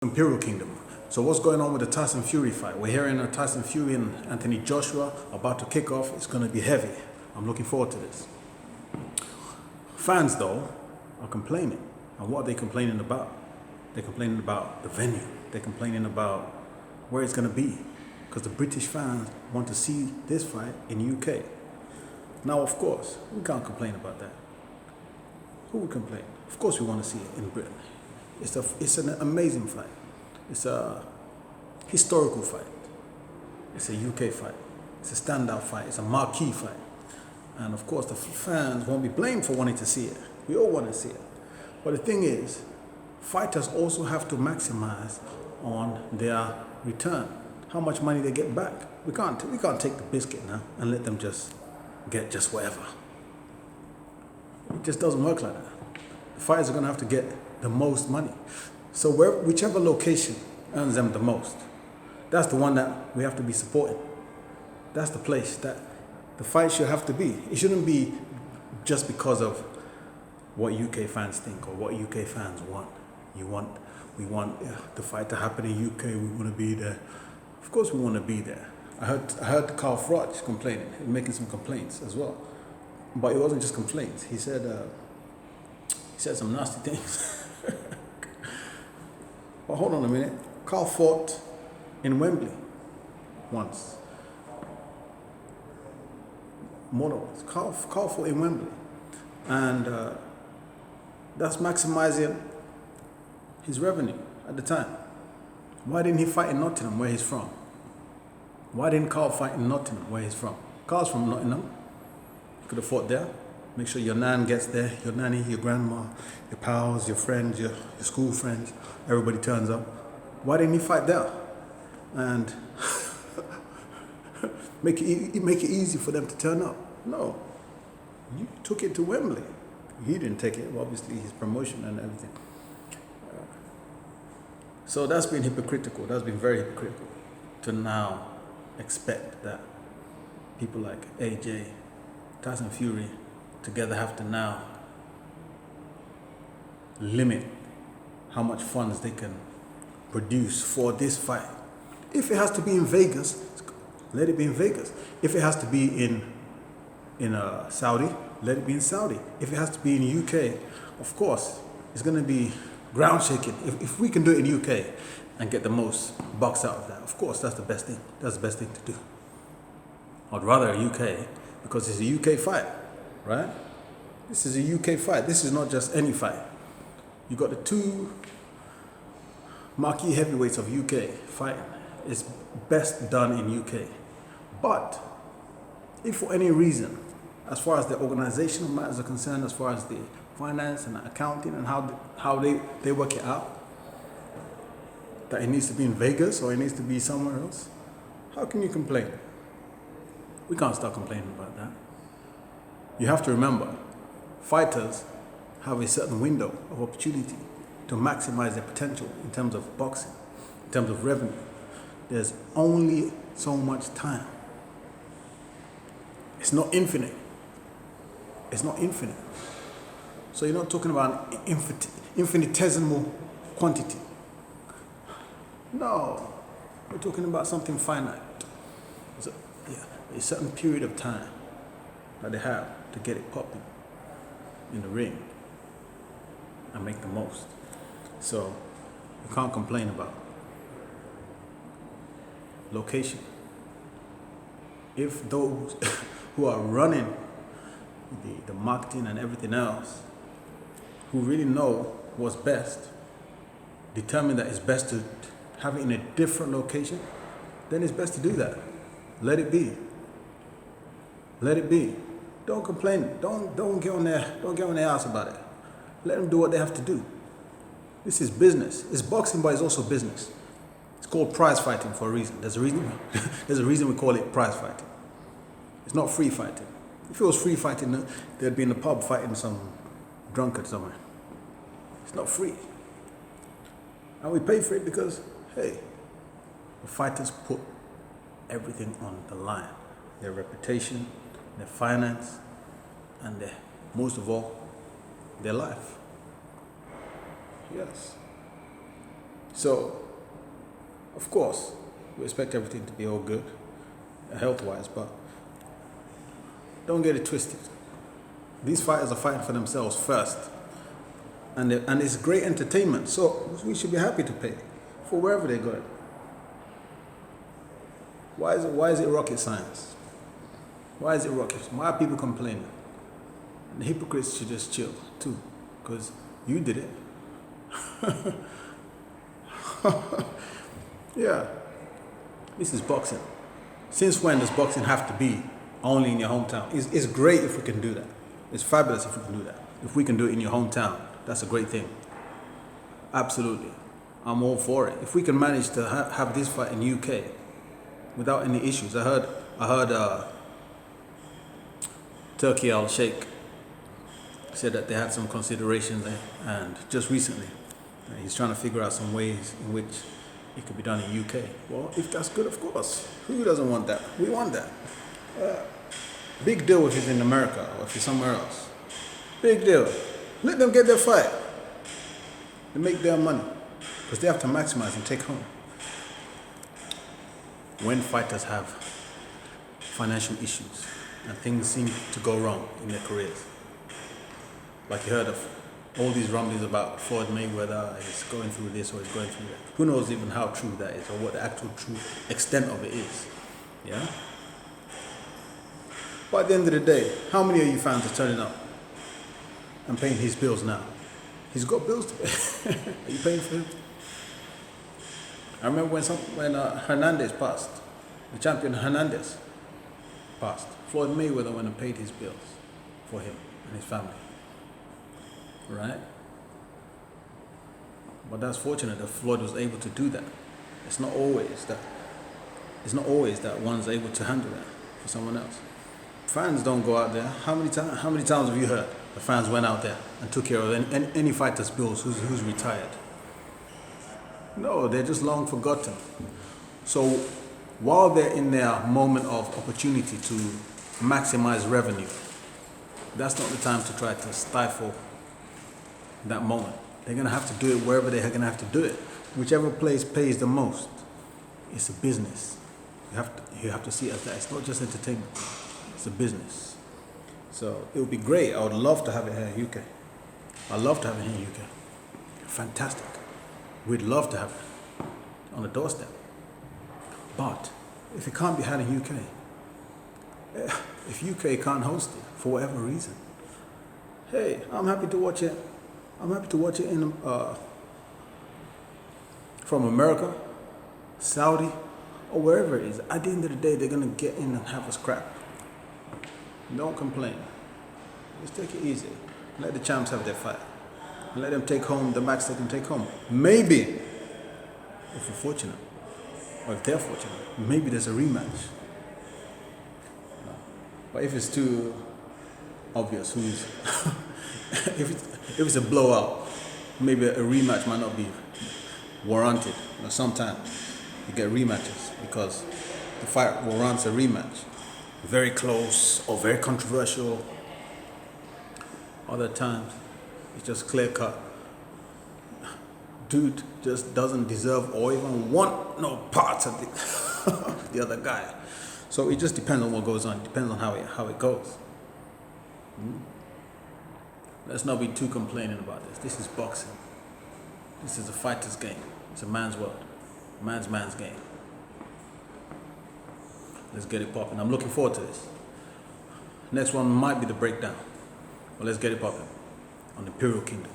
Imperial Kingdom. So what's going on with the Tyson Fury fight? We're hearing Tyson Fury and Anthony Joshua about to kick off. It's going to be heavy. I'm looking forward to this. Fans, though, are complaining. And what are they complaining about? They're complaining about the venue. They're complaining about where it's going to be. Because the British fans want to see this fight in UK. Now, of course, we can't complain about that. Who would complain? Of course we want to see it in Britain. It's an amazing fight. It's a historical fight. It's a UK fight. It's a standout fight. It's a marquee fight. And of course the fans won't be blamed for wanting to see it. We all want to see it. But the thing is, fighters also have to maximize on their return. How much money they get back. We can't take the biscuit now and let them just get just whatever. It just doesn't work like that. The fighters are going to have to get the most money. So whichever location earns them the most, that's the one that we have to be supporting. That's the place that the fight should have to be. It shouldn't be just because of what UK fans think or what UK fans want. We want the fight to happen in UK. We want to be there. Of course, we want to be there. I heard Carl Froch complaining, making some complaints as well. But it wasn't just complaints. He said some nasty things. But hold on a minute. Carl fought in Wembley once. More than once. Carl fought in Wembley. And that's maximizing his revenue at the time. Why didn't he fight in Nottingham, where he's from? Why didn't Carl fight in Nottingham, where he's from? Carl's from Nottingham. Could have fought there. Make sure your nan gets there, your nanny, your grandma, your pals, your friends, your school friends, everybody turns up. Why didn't he fight there? And make it easy for them to turn up. No, you took it to Wembley. He didn't take it, obviously his promotion and everything. So that's been hypocritical, that's been very hypocritical to now expect that people like AJ, Tyson Fury, together have to now limit how much funds they can produce for this fight. If it has to be in Vegas, let it be in Vegas. If it has to be in Saudi, let it be in Saudi. If it has to be in UK, of course, it's going to be ground shaking. If we can do it in UK and get the most bucks out of that, of course, that's the best thing. That's the best thing to do. I'd rather UK because it's a UK fight. Right? This is a UK fight. This is not just any fight. You got the two marquee heavyweights of UK fighting. It's best done in UK. But if for any reason, as far as the organizational matters are concerned, as far as the finance and accounting and how they work it out, that it needs to be in Vegas or it needs to be somewhere else, how can you complain? We can't start complaining about that. You have to remember, fighters have a certain window of opportunity to maximize their potential in terms of boxing, in terms of revenue. There's only so much time. It's not infinite. It's not infinite. So you're not talking about infinitesimal quantity. No, we're talking about something finite. A certain period of time that they have to get it popping in the ring and make the most. So you can't complain about location. If those who are running the marketing and everything else, who really know what's best, determine that it's best to have it in a different location, then it's best to do that. Let it be. Let it be. Don't complain. Don't get on their ass about it. Let them do what they have to do. This is business. It's boxing, but it's also business. It's called prize fighting for a reason. There's a reason. There's a reason we call it prize fighting. It's not free fighting. If it was free fighting, they'd be in the pub fighting some drunkard somewhere. It's not free. And we pay for it because, hey, the fighters put everything on the line. Their reputation, their finance, and most of all, their life. Yes. So, of course, we expect everything to be all good, health-wise, but don't get it twisted. These fighters are fighting for themselves first, and it's great entertainment. So we should be happy to pay for wherever they go. Why is it rocket science? Why is it rocket? Why are people complaining? And the hypocrites should just chill too, because you did it. Yeah, this is boxing. Since when does boxing have to be only in your hometown? It's great if we can do that. It's fabulous if we can do that. If we can do it in your hometown, that's a great thing. Absolutely. I'm all for it. If we can manage to have this fight in UK without any issues. I heard Turkey Al Sheikh said that they had some considerations there, and just recently he's trying to figure out some ways in which it could be done in UK. Well, if that's good, of course. Who doesn't want that? We want that. Big deal if it's in America or if it's somewhere else. Big deal. Let them get their fight. They make their money because they have to maximize and take home. When fighters have financial issues and things seem to go wrong in their careers, like you heard of all these rumblings about Floyd Mayweather is going through this or is going through that. Who knows even how true that is or what the actual true extent of it is. Yeah? But at the end of the day, how many of you fans are turning up and paying his bills now? He's got bills to pay. Are you paying for him? I remember when Hernandez passed, the champion Hernandez passed. Floyd Mayweather went and paid his bills for him and his family. Right? But that's fortunate that Floyd was able to do that. It's not always that one's able to handle that for someone else. Fans don't go out there. How many times have you heard the fans went out there and took care of any fighter's bills who's retired? No, they're just long forgotten. So while they're in their moment of opportunity to maximize revenue, that's not the time to try to stifle that moment. They're going to have to do it wherever they're going to have to do it. Whichever place pays the most. It's a business. You have to see it as that. It's not just entertainment. It's a business. So it would be great. I would love to have it here in UK. I'd love to have it here in UK. Fantastic. We'd love to have it on the doorstep. But if it can't be had in UK, if UK can't host it for whatever reason, hey, I'm happy to watch it. I'm happy to watch it in from America, Saudi, or wherever it is. At the end of the day, they're gonna get in and have a scrap. Don't complain. Just take it easy. Let the champs have their fight. And let them take home the max they can take home. Maybe, if we're fortunate, or if they're fortunate, maybe there's a rematch. But if it's too obvious who's, if it's a blowout, maybe a rematch might not be warranted. Sometimes you get rematches because the fight warrants a rematch. Very close or very controversial. Other times, it's just clear cut. Dude just doesn't deserve or even want no parts of the other guy. So it just depends on what goes on. It depends on how it goes. Let's not be too complaining about this. This is boxing. This is a fighter's game. It's a man's world. Man's game. Let's get it popping. I'm looking forward to this. Next one might be the breakdown. But let's get it popping on Imperial Kingdom.